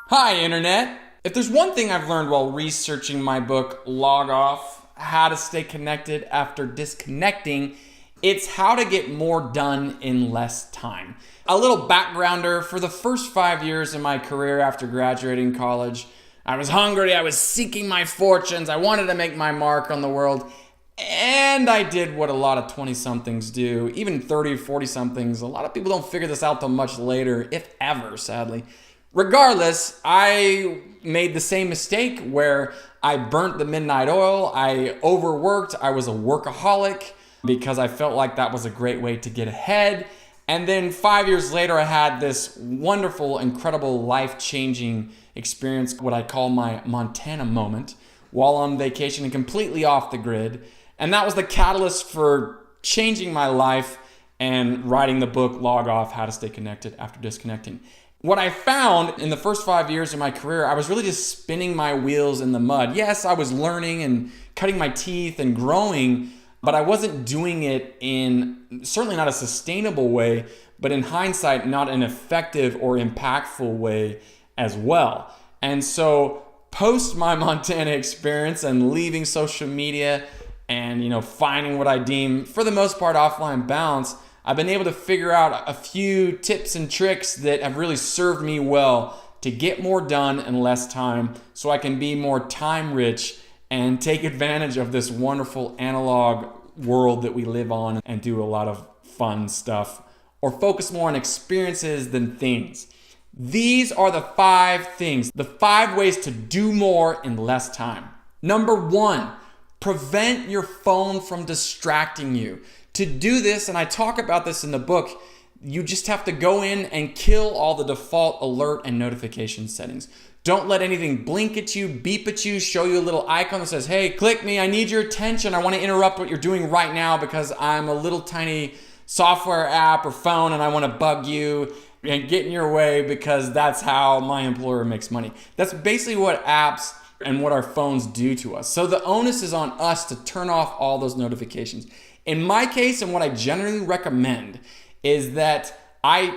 Hi, Internet. If there's one thing I've learned while researching my book, Log Off: How to Stay Connected After Disconnecting, it's how to get more done in less time. A little backgrounder: for the first 5 years of my career after graduating college, I was hungry, I was seeking my fortunes, I wanted to make my mark on the world, and I did what a lot of 20-somethings do, even 30, 40-somethings. A lot of people don't figure this out till much later, if ever, sadly. Regardless, I made the same mistake where I burnt the midnight oil, I overworked, I was a workaholic because I felt like that was a great way to get ahead. And then 5 years later, I had this wonderful, incredible, life-changing experience, what I call my Montana moment, while on vacation and completely off the grid. And that was the catalyst for changing my life and writing the book, Log Off: How to Stay Connected After Disconnecting. What I found in the first 5 years of my career, I was really just spinning my wheels in the mud. Yes, I was learning and cutting my teeth and growing, but I wasn't doing it in certainly not a sustainable way, but in hindsight, not an effective or impactful way as well. And so post my Montana experience and leaving social media and finding what I deem for the most part offline balance, I've been able to figure out a few tips and tricks that have really served me well to get more done in less time so I can be more time rich and take advantage of this wonderful analog world that we live on and do a lot of fun stuff, or focus more on experiences than things. These are the 5 things, the 5 ways to do more in less time. Number 1, prevent your phone from distracting you. To do this, and I talk about this in the book, you just have to go in and kill all the default alert and notification settings. Don't let anything blink at you, beep at you, show you a little icon that says, hey, click me, I need your attention, I want to interrupt what you're doing right now because I'm a little tiny software app or phone and I want to bug you and get in your way because that's how my employer makes money. That's basically what apps and what our phones do to us. So the onus is on us to turn off all those notifications. In my case, and what I generally recommend, is that I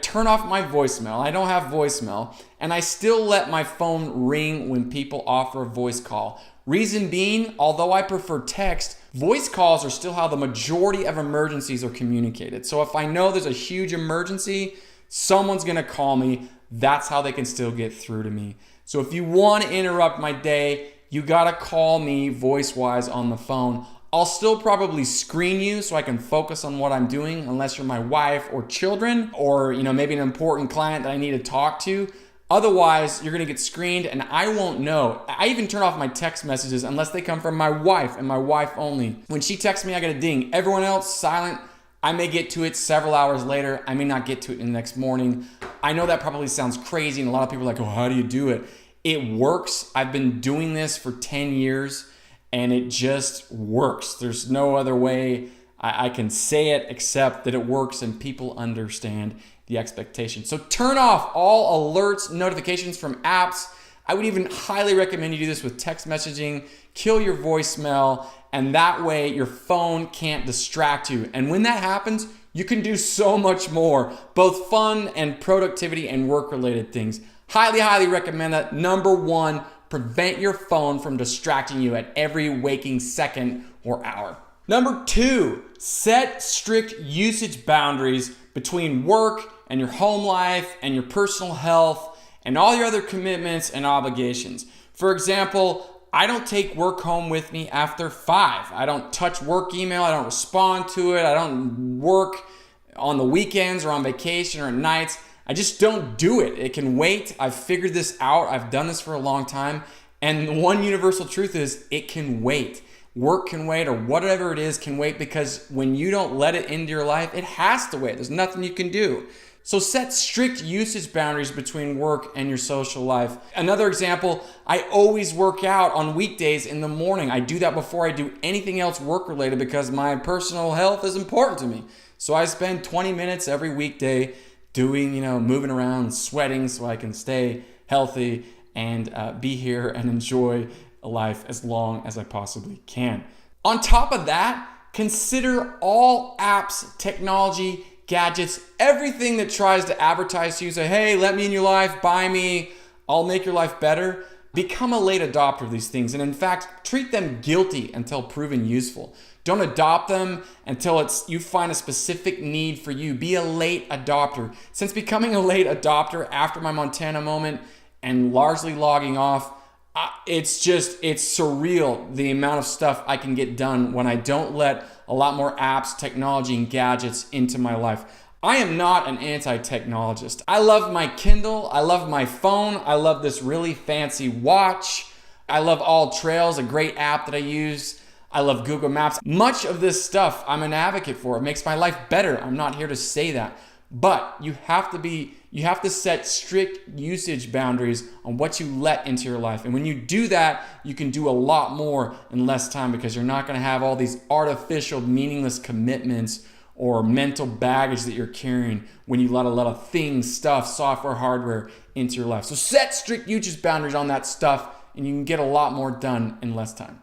turn off my voicemail. I don't have voicemail, and I still let my phone ring when people offer a voice call. Reason being, although I prefer text, voice calls are still how the majority of emergencies are communicated. So if I know there's a huge emergency, someone's gonna call me, that's how they can still get through to me. So if you want to interrupt my day, you gotta call me voice-wise on the phone. I'll still probably screen you so I can focus on what I'm doing, unless you're my wife or children, or maybe an important client that I need to talk to. Otherwise, you're gonna get screened and I won't know. I even turn off my text messages unless they come from my wife and my wife only. When she texts me, I get a ding. Everyone else, silent. I may get to it several hours later. I may not get to it in the next morning. I know that probably sounds crazy and a lot of people are like, oh, how do you do it? It works. I've been doing this for 10 years. And it just works. There's no other way I can say it except that it works and people understand the expectation. So turn off all alerts, notifications from apps. I would even highly recommend you do this with text messaging. Kill your voicemail, and that way your phone can't distract you. And when that happens, you can do so much more, both fun and productivity and work-related things. Highly, highly recommend that. Number 1, prevent your phone from distracting you at every waking second or hour. Number 2, set strict usage boundaries between work and your home life and your personal health and all your other commitments and obligations. For example, I don't take work home with me after 5. I don't touch work email. I don't respond to it. I don't work on the weekends or on vacation or at nights. I just don't do it. It can wait. I've figured this out. I've done this for a long time. And one universal truth is it can wait. Work can wait, or whatever it is can wait, because when you don't let it into your life, it has to wait. There's nothing you can do. So set strict usage boundaries between work and your social life. Another example, I always work out on weekdays in the morning. I do that before I do anything else work related because my personal health is important to me. So I spend 20 minutes every weekday doing, moving around, sweating so I can stay healthy and be here and enjoy life as long as I possibly can. On top of that, consider all apps, technology, gadgets, everything that tries to advertise to you, say, hey, let me in your life, buy me, I'll make your life better. Become a late adopter of these things, and in fact, treat them guilty until proven useful. Don't adopt them until you find a specific need for you. Be a late adopter. Since becoming a late adopter after my Montana moment and largely logging off, it's surreal the amount of stuff I can get done when I don't let a lot more apps, technology, and gadgets into my life. I am not an anti-technologist. I love my Kindle, I love my phone, I love this really fancy watch, I love AllTrails, a great app that I use, I love Google Maps. Much of this stuff I'm an advocate for. It makes my life better. I'm not here to say that. But you have to set strict usage boundaries on what you let into your life. And when you do that, you can do a lot more in less time because you're not going to have all these artificial, meaningless commitments or mental baggage that you're carrying when you let a lot of things, stuff, software, hardware into your life. So set strict usage boundaries on that stuff and you can get a lot more done in less time.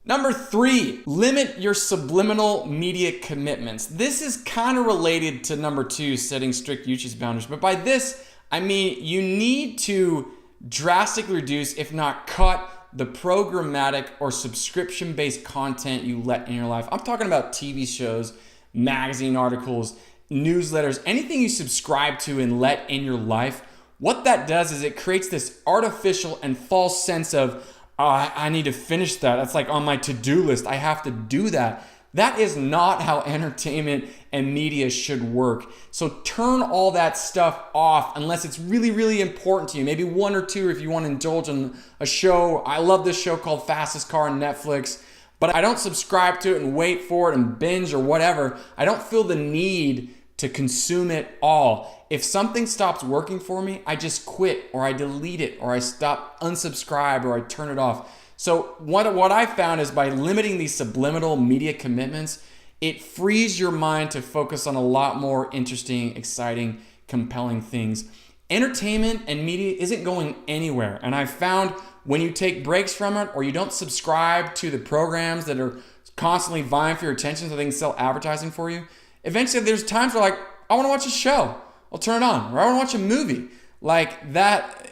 Number 3, limit your subliminal media commitments. This is kind of related to number 2, setting strict usage boundaries. But by this, I mean you need to drastically reduce, if not cut, the programmatic or subscription-based content you let in your life. I'm talking about TV shows, magazine articles, newsletters, anything you subscribe to and let in your life. What that does is it creates this artificial and false sense of, I need to finish that. That's like on my to-do list. I have to do that. That is not how entertainment and media should work. So turn all that stuff off unless it's really, really important to you. Maybe 1 or 2 if you want to indulge in a show. I love this show called Fastest Car on Netflix, but I don't subscribe to it and wait for it and binge or whatever. I don't feel the need to consume it all. If something stops working for me, I just quit or I delete it or I unsubscribe or I turn it off. So what I found is by limiting these subliminal media commitments, it frees your mind to focus on a lot more interesting, exciting, compelling things. Entertainment and media isn't going anywhere. And I found when you take breaks from it or you don't subscribe to the programs that are constantly vying for your attention so they can sell advertising for you, eventually there's times where like, I want to watch a show. I'll turn it on. Or I want to watch a movie. Like that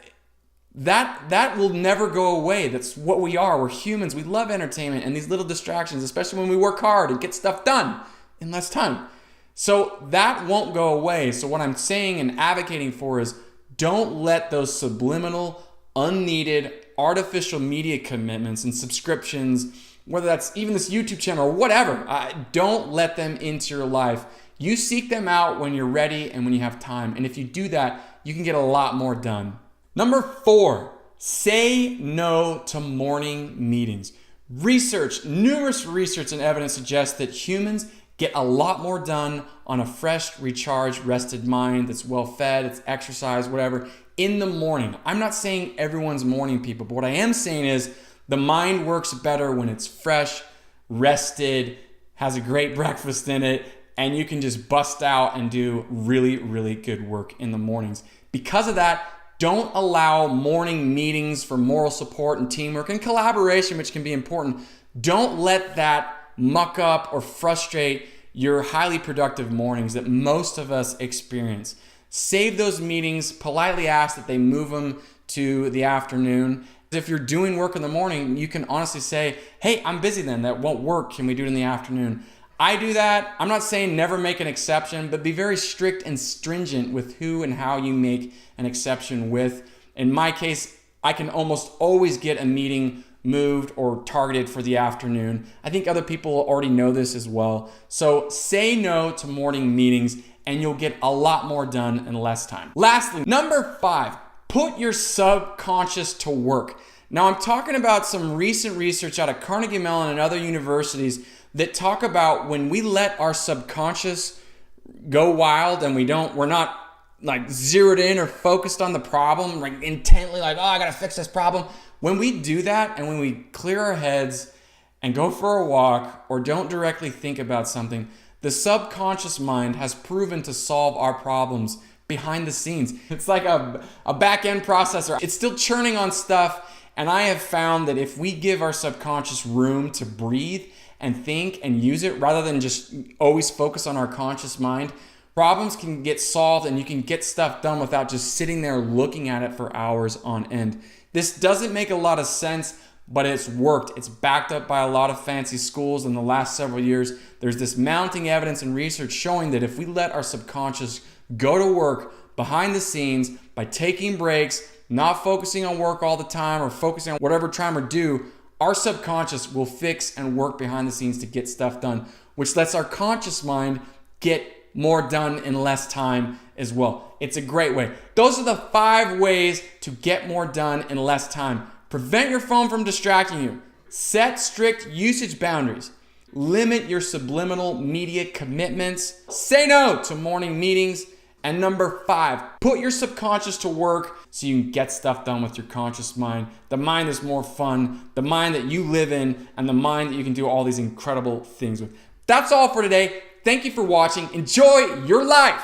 will never go away. That's what we are. We're humans. We love entertainment and these little distractions, especially when we work hard and get stuff done in less time. So that won't go away. So what I'm saying and advocating for is don't let those subliminal, unneeded, artificial media commitments and subscriptions, whether that's even this YouTube channel or whatever, don't let them into your life. You seek them out when you're ready and when you have time. And if you do that, you can get a lot more done. Number 4, say no to morning meetings. Numerous research and evidence suggests that humans get a lot more done on a fresh, recharged, rested mind that's well fed, it's exercised, whatever, in the morning. I'm not saying everyone's morning people, but what I am saying is the mind works better when it's fresh, rested, has a great breakfast in it, and you can just bust out and do really, really good work in the mornings. Because of that, don't allow morning meetings for moral support and teamwork and collaboration, which can be important. Don't let that muck up or frustrate your highly productive mornings that most of us experience. Save those meetings, politely ask that they move them to the afternoon. If you're doing work in the morning, you can honestly say, hey, I'm busy then, that won't work. Can we do it in the afternoon? I do that. I'm not saying never make an exception, but be very strict and stringent with who and how you make an exception with. In my case, I can almost always get a meeting moved or targeted for the afternoon. I think other people already know this as well. So say no to morning meetings and you'll get a lot more done in less time. Lastly, number 5, put your subconscious to work. Now I'm talking about some recent research out of Carnegie Mellon and other universities that talk about when we let our subconscious go wild and we're not like zeroed in or focused on the problem, like intently like, oh, I gotta fix this problem. When we do that and when we clear our heads and go for a walk or don't directly think about something, the subconscious mind has proven to solve our problems behind the scenes. It's like a back-end processor. It's still churning on stuff, and I have found that if we give our subconscious room to breathe and think and use it rather than just always focus on our conscious mind, Problems can get solved and you can get stuff done without just sitting there looking at it for hours on end. This doesn't make a lot of sense, but it's worked. It's backed up by a lot of fancy schools in the last several years. There's this mounting evidence and research showing that if we let our subconscious go to work behind the scenes by taking breaks, not focusing on work all the time or focusing on whatever we're trying to do, our subconscious will fix and work behind the scenes to get stuff done, which lets our conscious mind get more done in less time as well. It's a great way. Those are the 5 ways to get more done in less time. Prevent your phone from distracting you. Set strict usage boundaries. Limit your subliminal media commitments. Say no to morning meetings. And number 5, put your subconscious to work so you can get stuff done with your conscious mind. The mind is more fun, the mind that you live in, and the mind that you can do all these incredible things with. That's all for today. Thank you for watching. Enjoy your life.